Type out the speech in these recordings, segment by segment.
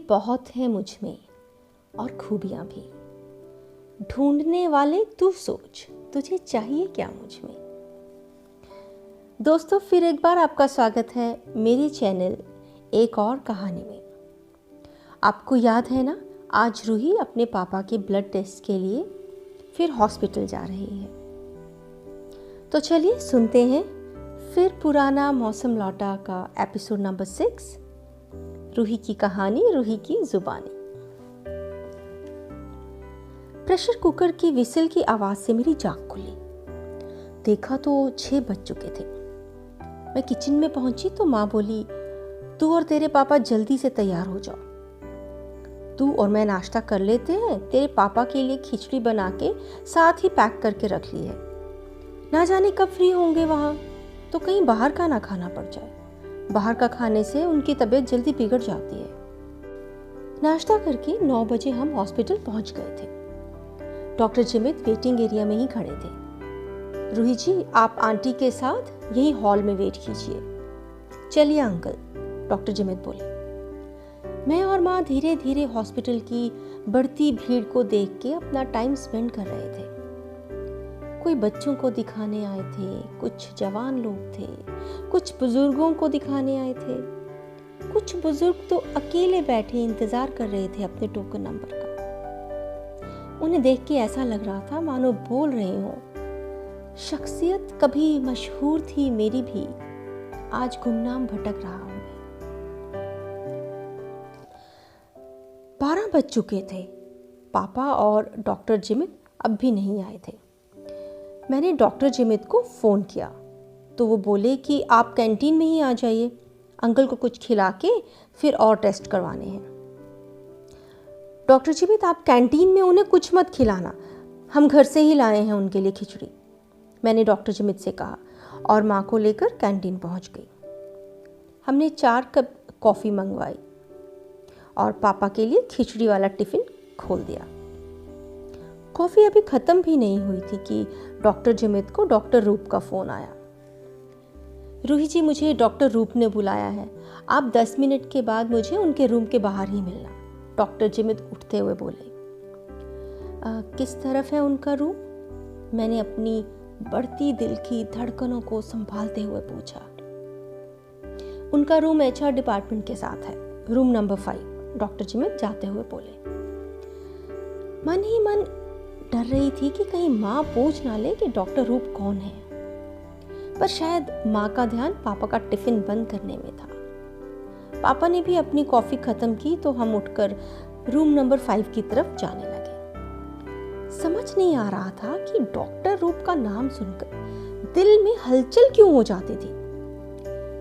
बहुत है मुझ में और खूबियां भी, ढूंढने वाले तू सोच तुझे चाहिए क्या मुझ में। दोस्तों, फिर एक बार आपका स्वागत है मेरे चैनल एक और कहानी में। आपको याद है ना, आज रूही अपने पापा के ब्लड टेस्ट के लिए फिर हॉस्पिटल जा रही है। तो चलिए सुनते हैं फिर पुराना मौसम लौटा का एपिसोड नंबर 6, रूही की कहानी, रूही की जुबानी। प्रेशर कुकर की विसल की आवाज से मेरी जाग खुली। देखा तो 6 बज चुके थे। मैं किचन में पहुंची तो माँ बोली, तू और तेरे पापा जल्दी से तैयार हो जाओ। तू और मैं नाश्ता कर लेते हैं, तेरे पापा के लिए खिचड़ी बना के साथ ही पैक करके रख ली है। ना जाने कब फ्री होंगे वहां, तो कहीं बाहर का ना खाना पड़ जाए। बाहर का खाने से उनकी तबीयत जल्दी बिगड़ जाती है। नाश्ता करके 9 बजे हम हॉस्पिटल पहुंच गए थे। डॉक्टर जिमित वेटिंग एरिया में ही खड़े थे। रूही जी, आप आंटी के साथ यही हॉल में वेट कीजिए। चलिए अंकल, डॉक्टर जिमित बोले। मैं और माँ धीरे धीरे हॉस्पिटल की बढ़ती भीड़ को देख के अपना टाइम स्पेंड कर रहे थे। कोई बच्चों को दिखाने आए थे, कुछ जवान लोग थे, कुछ बुजुर्गों को दिखाने आए थे। कुछ बुजुर्ग तो अकेले बैठे इंतजार कर रहे थे अपने टोकन नंबर का। उन्हें देख के ऐसा लग रहा था मानो बोल रहे हो, शख्सियत कभी मशहूर थी मेरी भी, आज गुमनाम भटक रहा हूं मैं। 12 बज चुके थे। पापा और डॉक्टर जिमित अब भी नहीं आए थे। मैंने डॉक्टर जिमित को फ़ोन किया तो वो बोले कि आप कैंटीन में ही आ जाइए, अंकल को कुछ खिला के फिर और टेस्ट करवाने हैं। डॉक्टर जिमित, आप कैंटीन में उन्हें कुछ मत खिलाना, हम घर से ही लाए हैं उनके लिए खिचड़ी, मैंने डॉक्टर जिमित से कहा और माँ को लेकर कैंटीन पहुँच गई। हमने 4 कप कॉफ़ी मंगवाई और पापा के लिए खिचड़ी वाला टिफ़िन खोल दिया। कॉफ़ी अभी ख़त्म भी नहीं हुई थी कि डॉक्टर जिमित को डॉक्टर रूप का फ़ोन आया। रूही जी, मुझे डॉक्टर रूप ने बुलाया है, आप 10 मिनट के बाद मुझे उनके रूम के बाहर ही मिलना, डॉक्टर जिमित उठते हुए बोले। किस तरफ है उनका रूम? मैंने अपनी बढ़ती दिल की धड़कनों को संभालते हुए पूछा। उनका रूम HR डिपार्टमेंट के साथ है, रूम नंबर 5, डॉक्टर जिमित जाते हुए बोले। मन ही मन डर रही थी कि कहीं माँ पूछ ना ले कि डॉक्टर रूप कौन है, पर शायद माँ का ध्यान पापा का टिफिन बंद करने में था। पापा ने भी अपनी कॉफी खत्म की तो हम उठकर रूम नंबर 5 की तरफ जाने लगे। समझ नहीं आ रहा था कि डॉक्टर रूप का नाम सुनकर दिल में हलचल क्यों हो जाती थी।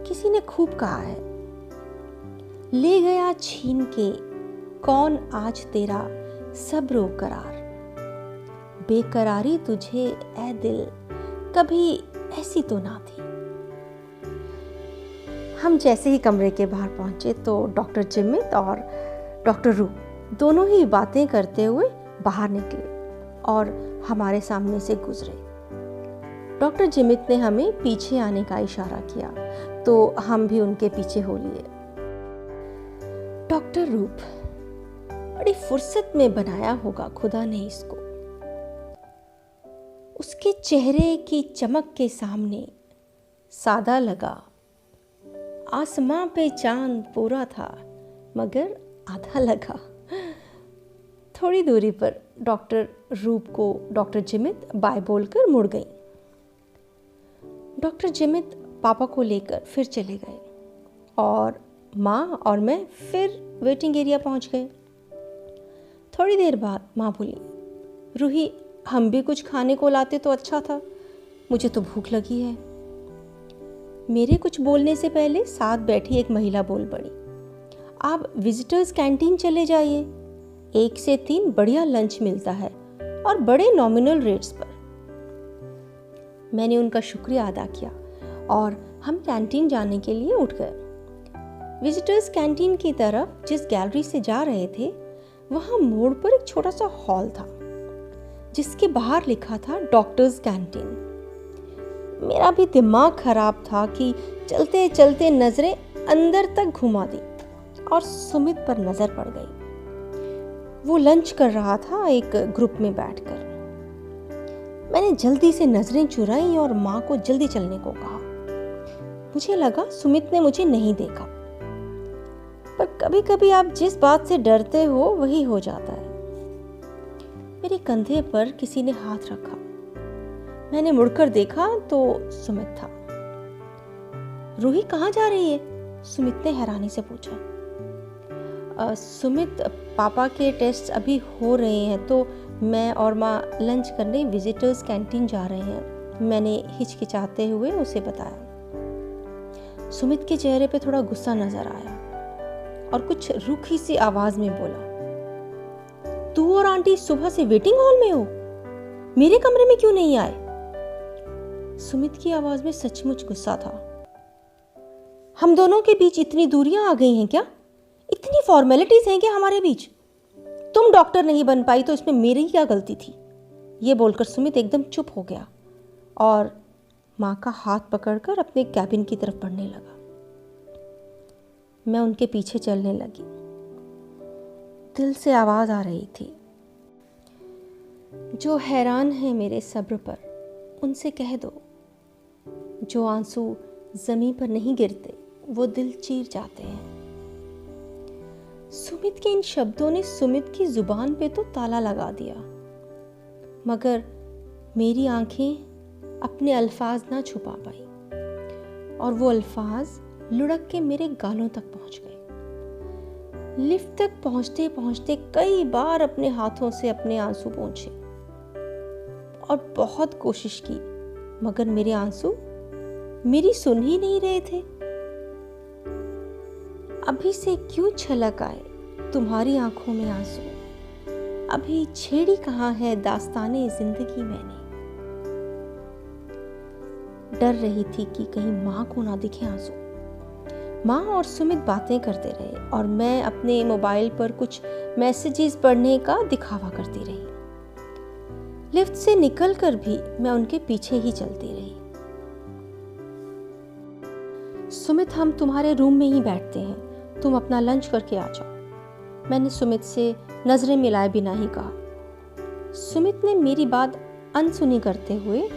किसी ने खूब कहा है, ले गया छीन के कौन आज तेरा सब्र करार, बेकरारी तुझे ऐ दिल कभी ऐसी तो ना थी। हम जैसे ही कमरे के बाहर पहुंचे तो डॉक्टर जिमित और डॉक्टर रू दोनों ही बातें करते हुए बाहर निकले और हमारे सामने से गुजरे। डॉक्टर जिमित ने हमें पीछे आने का इशारा किया तो हम भी उनके पीछे हो लिए। डॉक्टर रूप, बड़ी फुर्सत में बनाया होगा खुदा ने इसको। उसके चेहरे की चमक के सामने सादा लगा। आसमां पे चांद पूरा था मगर आधा लगा। थोड़ी दूरी पर डॉक्टर रूप को डॉक्टर जिमित बाय बोलकर मुड़ गई। डॉक्टर जिमित पापा को लेकर फिर चले गए और माँ और मैं फिर वेटिंग एरिया पहुंच गए। थोड़ी देर बाद माँ बोली, रूही, हम भी कुछ खाने को लाते तो अच्छा था, मुझे तो भूख लगी है। मेरे कुछ बोलने से पहले साथ बैठी एक महिला बोल पड़ी, आप विजिटर्स कैंटीन चले जाइए, 1 से 3 बढ़िया लंच मिलता है और बड़े नॉमिनल रेट्स पर। मैंने उनका शुक्रिया अदा किया और हम कैंटीन जाने के लिए उठ गए। विजिटर्स कैंटीन की तरफ जिस गैलरी से जा रहे थे वहां मोड़ पर एक छोटा सा हॉल था जिसके बाहर लिखा था डॉक्टर्स कैंटीन। मेरा भी दिमाग खराब था कि चलते चलते नजरें अंदर तक घुमा दी और सुमित पर नजर पड़ गई। वो लंच कर रहा था एक ग्रुप में बैठकर। मैंने जल्दी से नजरें चुराई और माँ को जल्दी चलने को कहा। मुझे लगा सुमित ने मुझे नहीं देखा, पर कभी कभी आप जिस बात से डरते हो वही हो जाता है। मेरे कंधे पर किसी ने हाथ रखा। मैंने मुड़कर देखा तो सुमित था। रूही कहाँ जा रही है? सुमित ने हैरानी से पूछा। सुमित, पापा के टेस्ट अभी हो रहे हैं तो मैं और माँ लंच करने विजिटर्स कैंटीन जा रहे हैं, मैंने हिचकिचाते हुए उसे बताया। सुमित के चेहरे पे थोड़ा गुस्सा नजर आया और कुछ रूखी सी आवाज में बोला, तू और आंटी सुबह से वेटिंग हॉल में हो, मेरे कमरे में क्यों नहीं आए? सुमित की आवाज में सचमुच गुस्सा था। हम दोनों के बीच इतनी दूरियां आ गई हैं क्या? इतनी फॉर्मेलिटीज हैं क्या हमारे बीच? तुम डॉक्टर नहीं बन पाई तो इसमें मेरी क्या गलती थी? ये बोलकर सुमित एकदम चुप हो गया और माँ का हाथ पकड़कर अपने कैबिन की तरफ बढ़ने लगा। मैं उनके पीछे चलने लगी। दिल से आवाज आ रही थी, जो हैरान है मेरे सब्र पर, उनसे कह दो। जो आंसू जमीन पर नहीं गिरते वो दिल चीर जाते हैं। सुमित के इन शब्दों ने सुमित की जुबान पे तो ताला लगा दिया, मगर मेरी आंखें अपने अल्फाज ना छुपा पाई और वो अल्फाज लुढ़क के मेरे गालों तक पहुंच गए। लिफ्ट तक पहुंचते पहुंचते कई बार अपने हाथों से अपने आंसू पोंछे और बहुत कोशिश की, मगर मेरे आंसू मेरी सुन ही नहीं रहे थे। अभी से क्यों छलक आए तुम्हारी आंखों में आंसू, अभी छेड़ी कहाँ है दास्ताने जिंदगी मैंने। डर रही थी कि कहीं माँ को ना दिखे आंसू। माँ और सुमित बातें करते रहे और मैं अपने मोबाइल पर कुछ मैसेजेस पढ़ने का दिखावा करती रही। लिफ्ट से निकलकर भी मैं उनके पीछे ही चलती रही। सुमित, हम तुम्हारे रूम में ही बैठते हैं, तुम अपना लंच करके आ जाओ, मैंने सुमित से नजरें मिलाए बिना ही कहा। सुमित ने मेरी बात अनसुनी करते हुए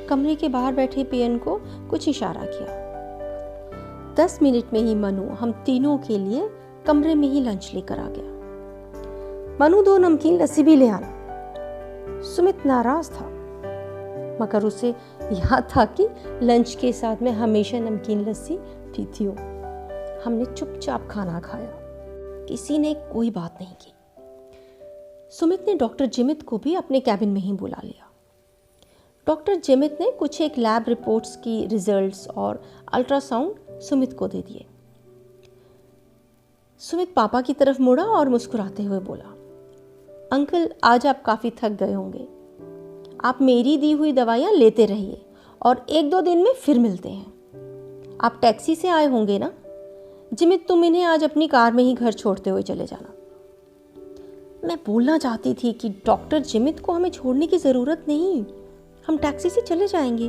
कमरे के बाहर बैठे पियन को कुछ इशारा किया। 10 मिनट में ही मनु हम तीनों के लिए कमरे में ही लंच लेकर आ गया। मनु 2 नमकीन लस्सी भी ले आना। सुमित नाराज था, मगर उसे याद था कि लंच के साथ में हमेशा नमकीन लस्सी पीती हूँ। हमने चुपचाप खाना खाया, किसी ने कोई बात नहीं की। सुमित ने डॉक्टर जिमित को भी अपने कैबिन में ही बुला लिया। डॉक्टर जिमित ने कुछ एक लैब रिपोर्ट्स की रिजल्ट्स और अल्ट्रासाउंड सुमित को दे दिए। सुमित पापा की तरफ मुड़ा और मुस्कुराते हुए बोला, अंकल, आज आप काफी थक गए होंगे, आप मेरी दी हुई दवाइयां लेते रहिए और 1-2 दिन में फिर मिलते हैं। आप टैक्सी से आए होंगे ना? जिमित, तुम इन्हें आज अपनी कार में ही घर छोड़ते हुए चले जाना। मैं बोलना चाहती थी कि डॉक्टर जिमित को हमें छोड़ने की जरूरत नहीं, हम टैक्सी से चले जाएंगे,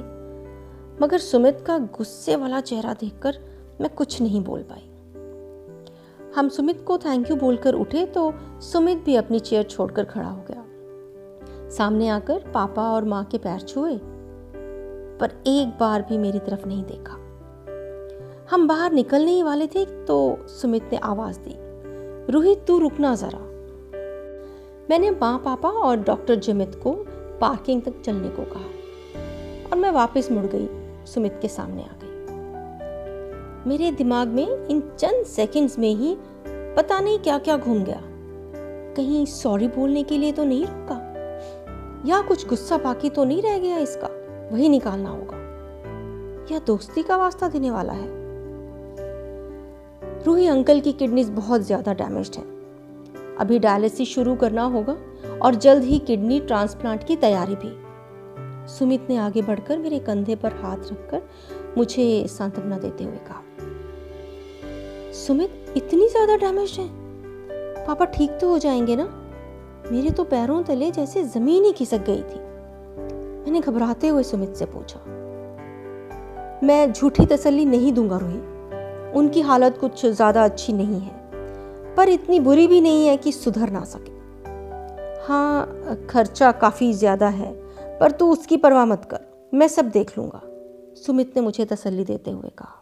मगर सुमित का गुस्से वाला चेहरा देखकर मैं कुछ नहीं बोल पाई। हम सुमित को थैंक यू बोलकर उठे तो सुमित भी अपनी चेयर छोड़कर खड़ा हो गया। सामने आकर पापा और माँ के पैर छुए, पर एक बार भी मेरी तरफ नहीं देखा। हम बाहर निकलने ही वाले थे तो सुमित ने आवाज दी, रूही, तू रुकना जरा। मैंने माँ, पापा और डॉक्टर जिमित को पार्किंग तक चलने को कहा और मैं वापस मुड़ गई, सुमित के सामने आ गई। मेरे दिमाग में इन चंद सेकंड्स में ही पता नहीं क्या क्या घूम गया। कहीं सॉरी बोलने के लिए तो नहीं रुका, या कुछ गुस्सा बाकी तो नहीं रह गया इसका, वही निकालना होगा, या दोस्ती का वास्ता देने वाला है। रूही अंकल की किडनीज बहुत ज्यादा डैमेज्ड है, अभी डायलिसिस शुरू करना होगा और जल्द ही किडनी ट्रांसप्लांट की तैयारी भी। सुमित ने आगे बढ़कर मेरे कंधे पर हाथ रखकर मुझे सांत्वना देते हुए कहा, सुमित, इतनी ज्यादा डैमेज है? पापा ठीक तो हो जाएंगे ना? मेरे तो पैरों तले जैसे जमीन ही खिसक गई थी। मैंने घबराते हुए सुमित से पूछा। मैं झूठी तसल्ली नहीं दूंगा रूही, उनकी हालत कुछ ज्यादा अच्छी नहीं है, पर इतनी बुरी भी नहीं है कि सुधर ना सके। हाँ, खर्चा काफ़ी ज़्यादा है, पर तू उसकी परवाह मत कर, मैं सब देख लूँगा, सुमित ने मुझे तसल्ली देते हुए कहा।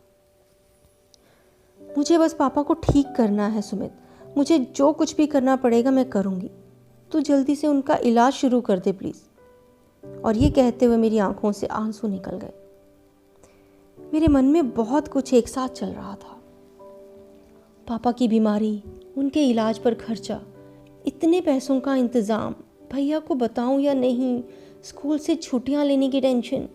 मुझे बस पापा को ठीक करना है सुमित, मुझे जो कुछ भी करना पड़ेगा मैं करूँगी। तू जल्दी से उनका इलाज शुरू कर दे प्लीज़। और ये कहते हुए मेरी आंखों से आंसू निकल गए। मेरे मन में बहुत कुछ एक साथ चल रहा था। पापा की बीमारी, उनके इलाज पर खर्चा, इतने पैसों का इंतज़ाम, भैया को बताऊं या नहीं, स्कूल से छुट्टियां लेने की टेंशन,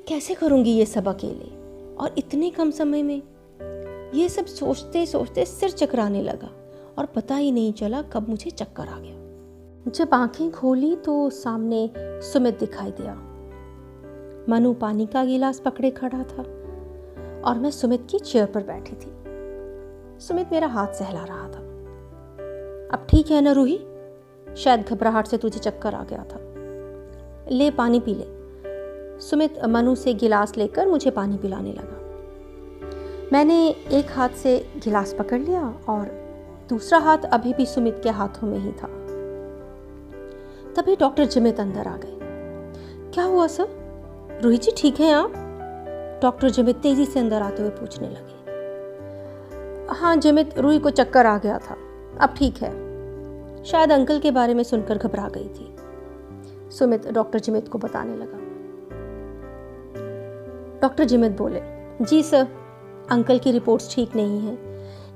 कैसे करूंगी ये सब अकेले और इतने कम समय में। ये सब सोचते सोचते सिर चकराने लगा और पता ही नहीं चला कब मुझे चक्कर आ गया। जब आंखें खोली तो सामने सुमित दिखाई दिया। मनु पानी का गिलास पकड़े खड़ा था और मैं सुमित की चेयर पर बैठी थी। सुमित मेरा हाथ सहला रहा था। अब ठीक है ना रूही? शायद घबराहट से तुझे चक्कर आ गया था। ले पानी पी ले। सुमित मनु से गिलास लेकर मुझे पानी पिलाने लगा। मैंने एक हाथ से गिलास पकड़ लिया और दूसरा हाथ अभी भी सुमित के हाथों में ही था। तभी डॉक्टर जिमित अंदर आ गए। क्या हुआ सर? रूही जी ठीक हैं आप? डॉक्टर जिमित तेजी से अंदर आते हुए पूछने लगे। हाँ जिमित, रूही को चक्कर आ गया था, अब ठीक है। शायद अंकल के बारे में सुनकर घबरा गई थी, सुमित डॉक्टर जिमित को बताने लगा। डॉक्टर जिमित बोले, जी सर, अंकल की रिपोर्ट्स ठीक नहीं है।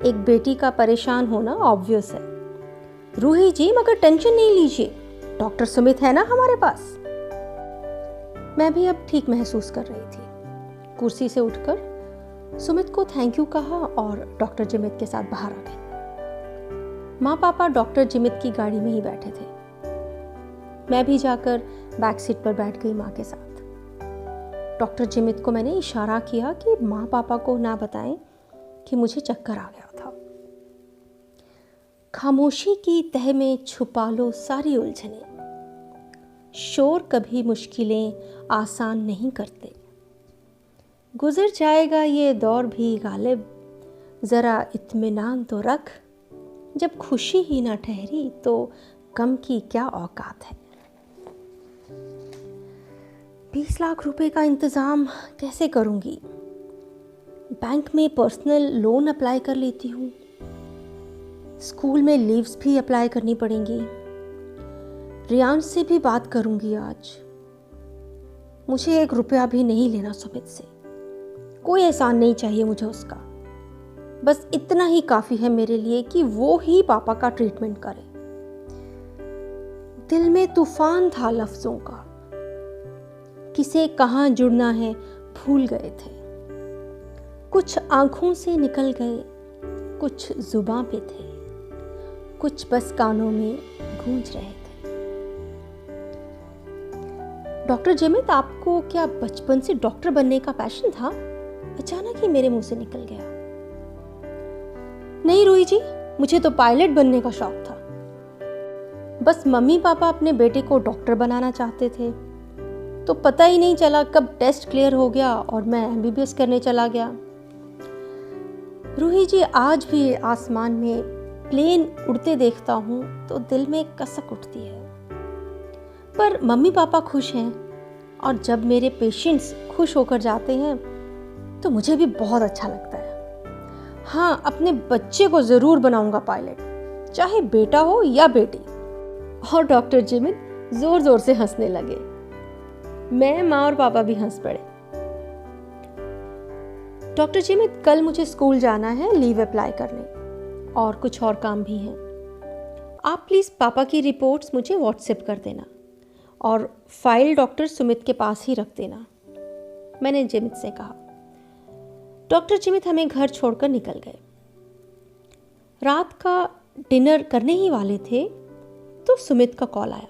एक बेटी का परेशान होना ऑब्वियस है। रूही जी मगर टेंशन नहीं लीजिए, डॉक्टर सुमित है ना हमारे पास। मैं भी अब ठीक महसूस कर रही थी। कुर्सी से उठकर सुमित को थैंक यू कहा और डॉक्टर जिमित के साथ बाहर आ गई। माँ पापा डॉक्टर जिमित की गाड़ी में ही बैठे थे। मैं भी जाकर बैक सीट पर बैठ गई माँ के साथ। डॉक्टर जिमित को मैंने इशारा किया कि माँ पापा को ना बताएं कि मुझे चक्कर आ गया था। खामोशी की तह में छुपा लो सारी उलझनें, शोर कभी मुश्किलें आसान नहीं करते। गुजर जाएगा ये दौर भी गालिब, ज़रा इत्मीनान तो रख, जब खुशी ही ना ठहरी तो गम की क्या औकात है। 20 लाख रुपए का इंतज़ाम कैसे करूँगी? बैंक में पर्सनल लोन अप्लाई कर लेती हूँ। स्कूल में लीव्स भी अप्लाई करनी पड़ेंगी। रियांश से भी बात करूँगी आज। मुझे 1 रुपया भी नहीं लेना सुमित से। कोई एहसान नहीं चाहिए मुझे उसका। बस इतना ही काफ़ी है मेरे लिए कि वो ही पापा का ट्रीटमेंट करे। दिल में तूफान था लफ्ज़ों का, किसे कहाँ जुड़ना है भूल गए थे। कुछ आंखों से निकल गए, कुछ जुबां पे थे, कुछ बस कानों में गूंज रहे थे। डॉक्टर जिमित, आपको क्या बचपन से डॉक्टर बनने का पैशन था? अचानक ही मेरे मुंह से निकल गया। नहीं रूही जी, मुझे तो पायलट बनने का शौक था। बस मम्मी पापा अपने बेटे को डॉक्टर बनाना चाहते थे, तो पता ही नहीं चला कब टेस्ट क्लियर हो गया और मैं एमबीबीएस करने चला गया। रूही जी, आज भी आसमान में प्लेन उड़ते देखता हूँ तो दिल में कसक उठती है। पर मम्मी पापा खुश हैं और जब मेरे पेशेंट्स खुश होकर जाते हैं तो मुझे भी बहुत अच्छा लगता है। हाँ, अपने बच्चे को ज़रूर बनाऊंगा पायलट, चाहे बेटा हो या बेटी। और डॉक्टर जिमित जोर जोर से हंसने लगे। मैं, माँ और पापा भी हंस पड़े। डॉक्टर जिमित, कल मुझे स्कूल जाना है लीव अप्लाई करने और कुछ और काम भी हैं। आप प्लीज़ पापा की रिपोर्ट्स मुझे व्हाट्सएप कर देना और फाइल डॉक्टर सुमित के पास ही रख देना, मैंने जिमित से कहा। डॉक्टर जिमित हमें घर छोड़कर निकल गए। रात का डिनर करने ही वाले थे तो सुमित का कॉल आया।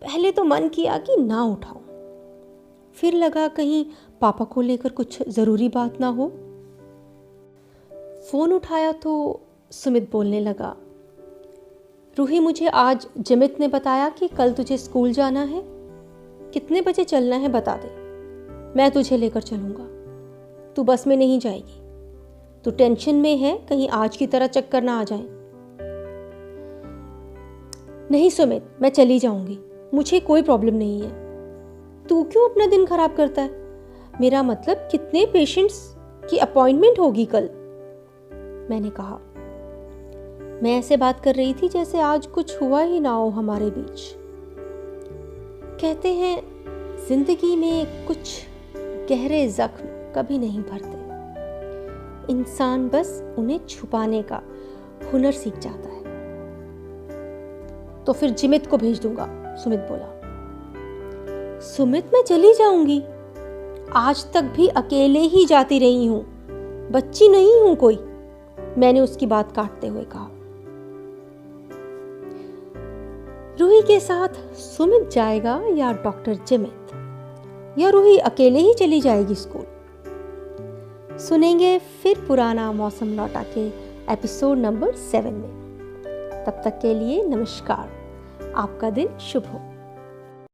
पहले तो मन किया कि ना उठाऊं, फिर लगा कहीं पापा को लेकर कुछ ज़रूरी बात ना हो। फ़ोन उठाया तो सुमित बोलने लगा, रूही, मुझे आज जिमित ने बताया कि कल तुझे स्कूल जाना है। कितने बजे चलना है बता दे, मैं तुझे लेकर चलूँगा। तू बस में नहीं जाएगी। तू टेंशन में है, कहीं आज की तरह चक्कर ना आ जाए। नहीं सुमित, मैं चली जाऊंगी, मुझे कोई प्रॉब्लम नहीं है। तू क्यों अपना दिन खराब करता है? मेरा मतलब कितने पेशेंट्स की अपॉइंटमेंट होगी कल? मैंने कहा। मैं ऐसे बात कर रही थी जैसे आज कुछ हुआ ही ना हो हमारे बीच। कहते हैं जिंदगी में कुछ गहरे जख्म कभी नहीं भरते, इंसान बस उन्हें छुपाने का हुनर सीख जाता है। तो फिर जिमित को भेज दूंगा, सुमित बोला। सुमित, मैं चली जाऊंगी, आज तक भी अकेले ही जाती रही हूं, बच्ची नहीं हूं कोई, मैंने उसकी बात काटते हुए कहा। रूही के साथ सुमित जाएगा या डॉक्टर जिमित, या रूही अकेले ही चली जाएगी स्कूल? सुनेंगे फिर पुराना मौसम लौटा के एपिसोड नंबर 7 में। तब तक के लिए नमस्कार, आपका दिन शुभ हो।